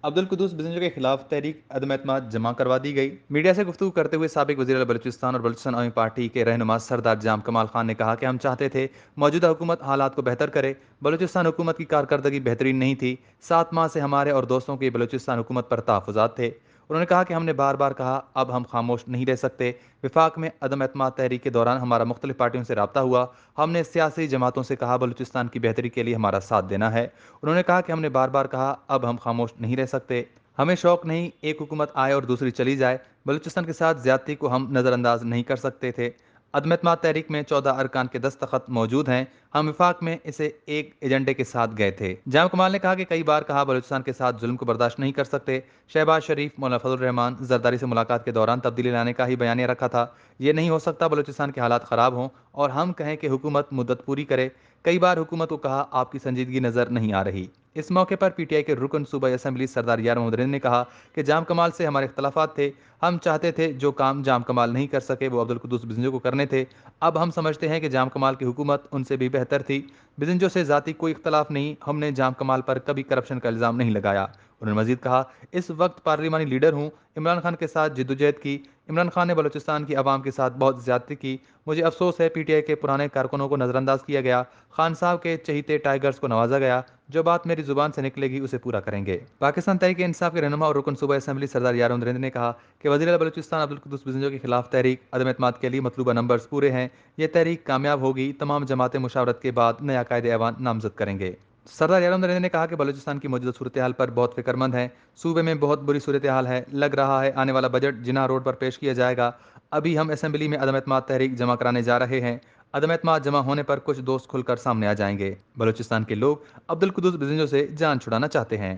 عبدالقدوس بزنجو کے خلاف تحریک عدم اعتماد جمع کروا دی گئی۔ میڈیا سے گفتگو کرتے ہوئے سابق وزیر اعلیٰ بلوچستان اور بلوچستان عوامی پارٹی کے رہنما سردار جام کمال خان نے کہا کہ ہم چاہتے تھے موجودہ حکومت حالات کو بہتر کرے۔ بلوچستان حکومت کی کارکردگی بہترین نہیں تھی۔ 7 ماہ سے ہمارے اور دوستوں کے بلوچستان حکومت پر تحفظات تھے۔ انہوں نے کہا کہ ہم نے بار بار کہا، اب ہم خاموش نہیں رہ سکتے۔ وفاق میں عدم اعتماد تحریک کے دوران ہمارا مختلف پارٹیوں سے رابطہ ہوا۔ ہم نے سیاسی جماعتوں سے کہا بلوچستان کی بہتری کے لیے ہمارا ساتھ دینا ہے۔ انہوں نے کہا کہ ہم نے بار بار کہا، اب ہم خاموش نہیں رہ سکتے۔ ہمیں شوق نہیں ایک حکومت آئے اور دوسری چلی جائے۔ بلوچستان کے ساتھ زیادتی کو ہم نظر انداز نہیں کر سکتے تھے۔ عدم اعتماد تحریک میں 14 ارکان کے دستخط موجود ہیں۔ ہم وفاق میں اسے ایک ایجنڈے کے ساتھ گئے تھے۔ جام کمال نے کہا کہ کئی بار کہا بلوچستان کے ساتھ ظلم کو برداشت نہیں کر سکتے۔ شہباز شریف، مولانا فضل الرحمان زرداری سے ملاقات کے دوران تبدیلی لانے کا ہی بیانیہ رکھا تھا۔ یہ نہیں ہو سکتا بلوچستان کے حالات خراب ہوں اور ہم کہیں کہ حکومت مدت پوری کرے۔ کئی بار حکومت کو کہا آپ کی سنجیدگی نظر نہیں آ رہی۔ اس موقع پر پی ٹی آئی کے رکن صوبائی اسمبلی سردار یار محمد رند نے کہا کہ جام کمال سے ہمارے اختلافات تھے۔ ہم چاہتے تھے جو کام جام کمال نہیں کر سکے وہ عبدالقدوس بزنجو کو کرنے تھے۔ اب ہم سمجھتے ہیں کہ جام کمال کی حکومت ان سے بھی بہتر تھی۔ بزنجو سے ذاتی کوئی اختلاف نہیں، ہم نے جام کمال پر کبھی کرپشن کا الزام نہیں لگایا۔ انہوں نے مزید کہا، اس وقت پارلیمانی لیڈر ہوں، عمران خان کے ساتھ جدوجہد کی۔ عمران خان نے بلوچستان کی عوام کے ساتھ بہت زیادتی کی۔ مجھے افسوس ہے پی ٹی آئی کے پرانے کارکنوں کو نظر انداز کیا گیا۔ خان صاحب کے چہیتے ٹائیگرز کو نوازا گیا۔ جو بات میری زبان سے نکلے گی اسے پورا کریں گے۔ پاکستان تحریک انصاف کے رہنما اور رکن صوبائی اسمبلی سردار یار محمد رند نے کہا کہ وزیر اعلیٰ بلوچستان عبدالقدوس بزنجو کے خلاف تحریک عدم اعتماد کے لیے مطلوبہ نمبرز پورے ہیں۔ یہ تحریک کامیاب ہوگی۔ تمام جماعتیں مشاورت کے بعد نیا قائد ایوان نامزد کریں گے۔ سردار یار محمد رند نے کہا کہ بلوچستان کی موجودہ صورتحال پر بہت فکر مند ہیں۔ صوبے میں بہت بری صورتحال ہے۔ لگ رہا ہے آنے والا بجٹ جناح روڈ پر پیش کیا جائے گا۔ ابھی ہم اسمبلی میں عدم اعتماد تحریک جمع کرانے جا رہے ہیں۔ عدم اعتماد جمع ہونے پر کچھ دوست کھل کر سامنے آ جائیں گے۔ بلوچستان کے لوگ عبدالقدوس بزنجو سے جان چھڑانا چاہتے ہیں۔